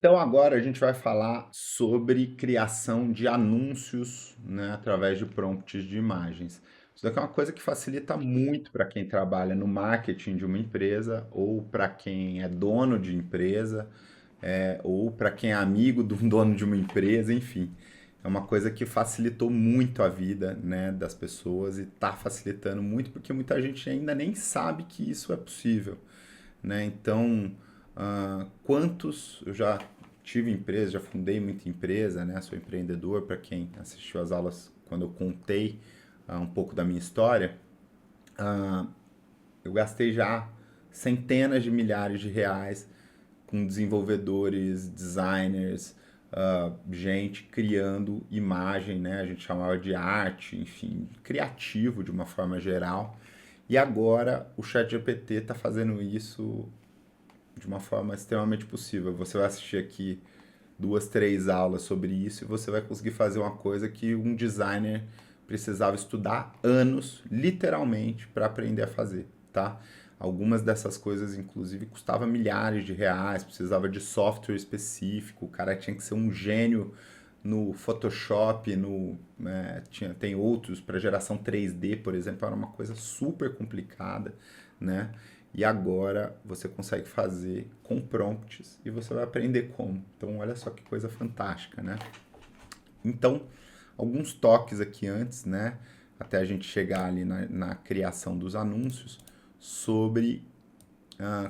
Então agora a gente vai falar sobre criação de anúncios, né, através de prompts de imagens. Isso daqui é uma coisa que facilita muito para quem trabalha no marketing de uma empresa, ou para quem é dono de empresa, ou para quem é amigo de um dono de uma empresa, enfim. É uma coisa que facilitou muito a vida, né, das pessoas e está facilitando muito porque muita gente ainda nem sabe que isso é possível, né? Então, quantos eu já tive empresa, já fundei muita empresa, né? Sou empreendedor, para quem assistiu às aulas quando eu contei um pouco da minha história. Ah, eu gastei já centenas de milhares de reais com desenvolvedores, designers, gente criando imagem, né? A gente chamava de arte, enfim, criativo de uma forma geral. E agora o ChatGPT está fazendo isso de uma forma extremamente possível. Você vai assistir aqui duas, três aulas sobre isso e você vai conseguir fazer uma coisa que um designer precisava estudar anos, literalmente, para aprender a fazer, tá? Algumas dessas coisas, inclusive, custavam milhares de reais, precisava de software específico, o cara tinha que ser um gênio no Photoshop, tem outros para geração 3D, por exemplo, era uma coisa super complicada, né? E agora você consegue fazer com prompts e você vai aprender como. Então, olha só que coisa fantástica, né? Então, alguns toques aqui antes, né? Até a gente chegar ali na criação dos anúncios, sobre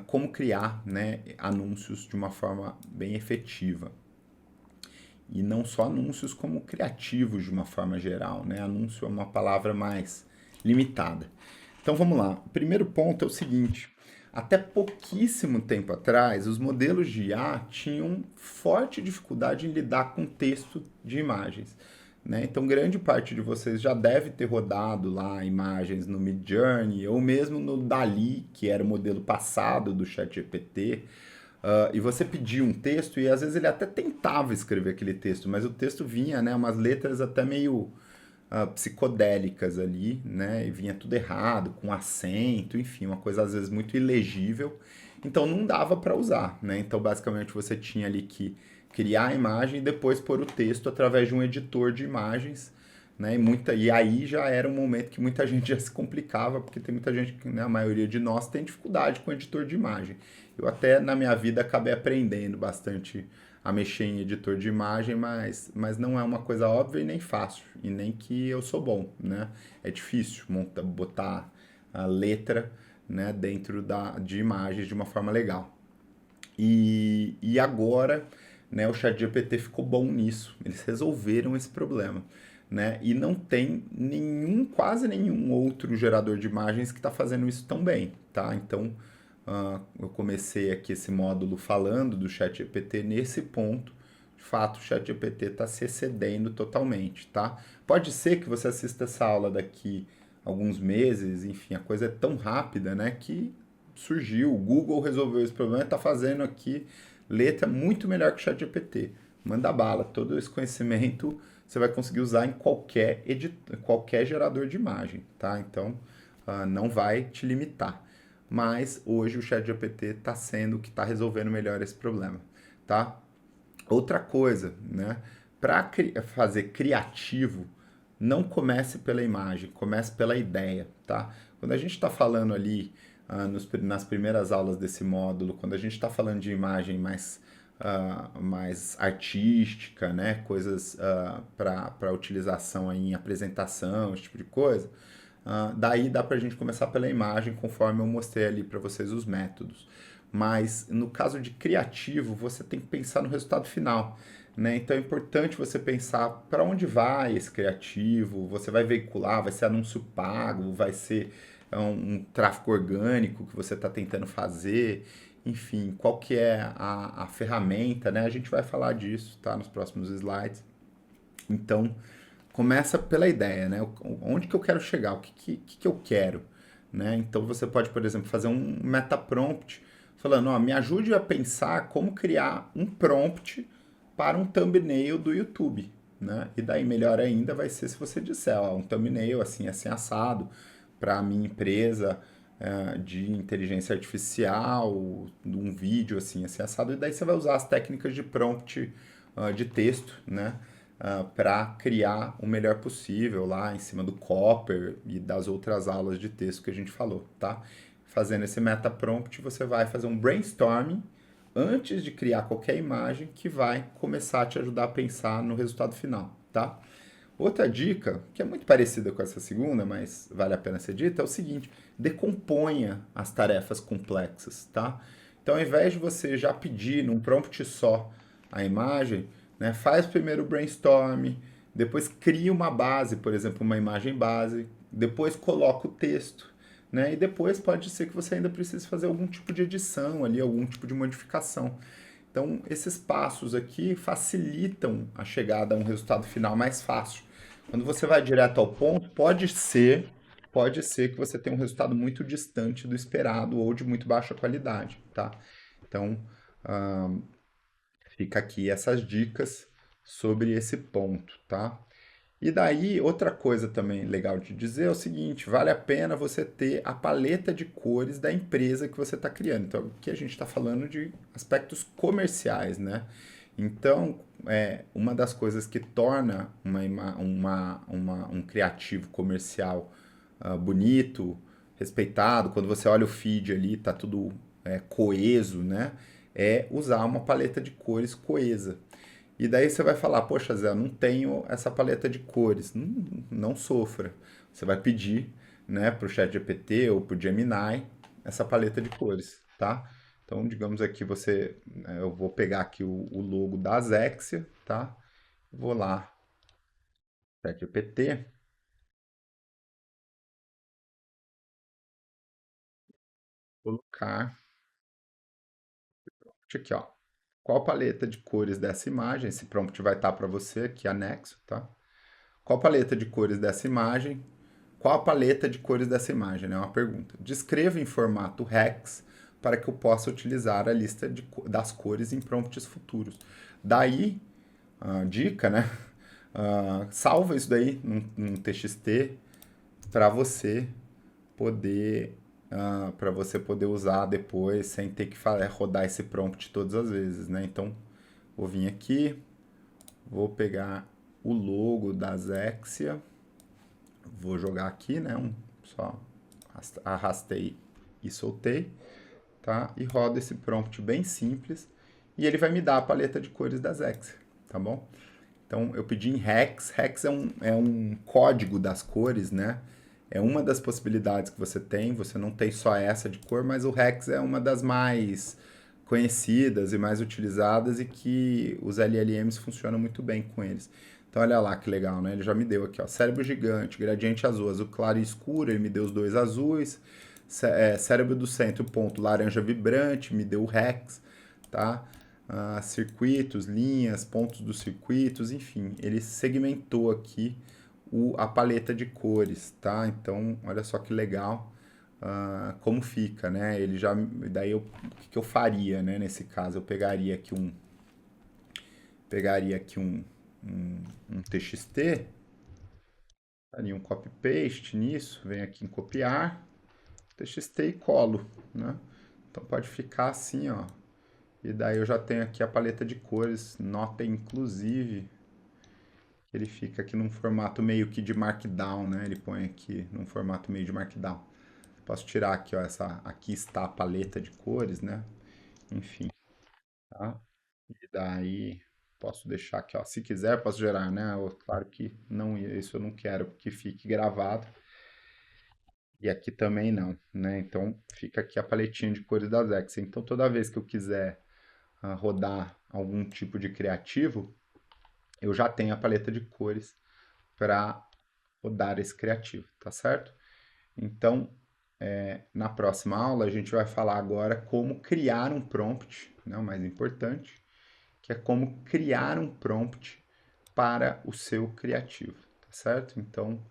como criar, né, anúncios de uma forma bem efetiva. E não só anúncios, como criativos de uma forma geral, né? Anúncio é uma palavra mais limitada. Então vamos lá. O primeiro ponto é o seguinte: até pouquíssimo tempo atrás, os modelos de IA tinham forte dificuldade em lidar com texto de imagens, né? Então, grande parte de vocês já deve ter rodado lá imagens no Midjourney ou mesmo no Dali, que era o modelo passado do ChatGPT. E você pedia um texto e às vezes ele até tentava escrever aquele texto, mas o texto vinha, né, umas letras até meio psicodélicas ali, né, e vinha tudo errado, com acento, enfim, uma coisa às vezes muito ilegível. Então não dava para usar, né? Então basicamente você tinha ali que criar a imagem e depois pôr o texto através de um editor de imagens, né? E aí já era um momento que muita gente já se complicava, porque tem muita gente, né, a maioria de nós tem dificuldade com editor de imagem. Eu até na minha vida acabei aprendendo bastante a mexer em editor de imagem, mas não é uma coisa óbvia e nem fácil, e nem que eu sou bom, né? É difícil botar a letra, né, dentro de imagens de uma forma legal. E agora, né, o ChatGPT ficou bom nisso. Eles resolveram esse problema, né? E não tem quase nenhum outro gerador de imagens que está fazendo isso tão bem, tá? Então, eu comecei aqui esse módulo falando do ChatGPT nesse ponto. De fato, o ChatGPT está se excedendo totalmente, tá? Pode ser que você assista essa aula daqui alguns meses, enfim, a coisa é tão rápida, né, que surgiu, o Google resolveu esse problema e está fazendo aqui letra muito melhor que o ChatGPT. Manda bala, todo esse conhecimento você vai conseguir usar em qualquer gerador de imagem, tá? Então, não vai te limitar. Mas hoje o ChatGPT está sendo o que está resolvendo melhor esse problema, tá? Outra coisa, né? Para fazer criativo, não comece pela imagem, comece pela ideia, tá? Quando a gente está falando ali nas primeiras aulas desse módulo, quando a gente está falando de imagem mais artística, né? Coisas para utilização aí em apresentação, esse tipo de coisa, daí dá para a gente começar pela imagem, conforme eu mostrei ali para vocês os métodos. Mas no caso de criativo, você tem que pensar no resultado final, né? Então é importante você pensar para onde vai esse criativo, você vai veicular, vai ser anúncio pago, vai ser um tráfego orgânico que você está tentando fazer, enfim, qual que é a ferramenta, né? A gente vai falar disso, tá? Nos próximos slides. Então, começa pela ideia, né? Onde que eu quero chegar? O que eu quero? Né? Então você pode, por exemplo, fazer um meta prompt falando, ó, me ajude a pensar como criar um prompt para um thumbnail do YouTube, né? E daí melhor ainda vai ser se você disser, ó, um thumbnail assim, assim assado para a minha empresa, de inteligência artificial, um vídeo assim, assim assado, e daí você vai usar as técnicas de prompt de texto, né? Para criar o melhor possível lá em cima do Copper e das outras aulas de texto que a gente falou, tá? Fazendo esse meta prompt, você vai fazer um brainstorming antes de criar qualquer imagem que vai começar a te ajudar a pensar no resultado final, tá? Outra dica, que é muito parecida com essa segunda, mas vale a pena ser dita, é o seguinte: decomponha as tarefas complexas, tá? Então, ao invés de você já pedir num prompt só a imagem, né, faz primeiro o brainstorm, depois cria uma base, por exemplo, uma imagem base, depois coloca o texto, né, e depois pode ser que você ainda precise fazer algum tipo de edição ali, algum tipo de modificação. Então, esses passos aqui facilitam a chegada a um resultado final mais fácil. Quando você vai direto ao ponto, pode ser que você tenha um resultado muito distante do esperado ou de muito baixa qualidade, tá? Então, ah, fica aqui essas dicas sobre esse ponto, tá? E daí, outra coisa também legal de dizer é o seguinte: vale a pena você ter a paleta de cores da empresa que você está criando. Então, aqui a gente está falando de aspectos comerciais, né? Então, uma das coisas que torna um criativo comercial bonito, respeitado, quando você olha o feed ali, tá tudo coeso, né? É usar uma paleta de cores coesa. E daí você vai falar, poxa, Zé, eu não tenho essa paleta de cores. Não sofra. Você vai pedir, né, para o ChatGPT ou para o Gemini essa paleta de cores, tá? Então, digamos aqui, eu vou pegar aqui o logo da Azexia, tá? Vou lá, ChatGPT, colocar aqui, ó. Qual paleta de cores dessa imagem? Esse prompt vai estar para você aqui anexo, tá? Qual paleta de cores dessa imagem? Qual a paleta de cores dessa imagem? É uma pergunta. Descreva em formato hex para que eu possa utilizar a lista das cores em prompts futuros. Daí, a dica, né? Salva isso daí num TXT para você poder usar depois sem ter que rodar esse prompt todas as vezes, né? Então, vou vir aqui, vou pegar o logo da Zexia, vou jogar aqui, né? Só arrastei e soltei, tá? E roda esse prompt bem simples e ele vai me dar a paleta de cores da Zexia, tá bom? Então eu pedi em hex. Hex é um código das cores, né? É uma das possibilidades que você tem. Você não tem só essa de cor, mas o hex é uma das mais conhecidas e mais utilizadas e que os LLMs funcionam muito bem com eles. Então olha lá que legal, né? Ele já me deu aqui, ó, cérebro gigante, gradiente azul, azul claro e escuro, ele me deu os dois azuis, cérebro do centro, ponto laranja vibrante, me deu o hex, tá? Circuitos, linhas, pontos dos circuitos, enfim, ele segmentou aqui a paleta de cores, tá? Então, olha só que legal como fica, né? Daí o que que eu faria, né? Nesse caso, eu pegaria aqui um TXT, faria um copy paste nisso, venho aqui em copiar, TXT e colo, né? Então pode ficar assim, ó. E daí eu já tenho aqui a paleta de cores, nota inclusive, ele fica aqui num formato meio que de markdown, né? Ele põe aqui num formato meio de markdown. Posso tirar aqui, ó, aqui está a paleta de cores, né? Enfim, tá? E daí posso deixar aqui, ó, se quiser posso gerar, né? Claro que não, isso eu não quero que fique gravado. E aqui também não, né? Então fica aqui a paletinha de cores da Zex. Então toda vez que eu quiser rodar algum tipo de criativo, eu já tenho a paleta de cores para rodar esse criativo, tá certo? Então, na próxima aula, a gente vai falar agora como criar um prompt, né, o mais importante, que é como criar um prompt para o seu criativo, tá certo? Então,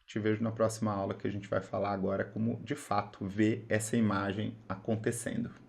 te vejo na próxima aula que a gente vai falar agora como, de fato, ver essa imagem acontecendo.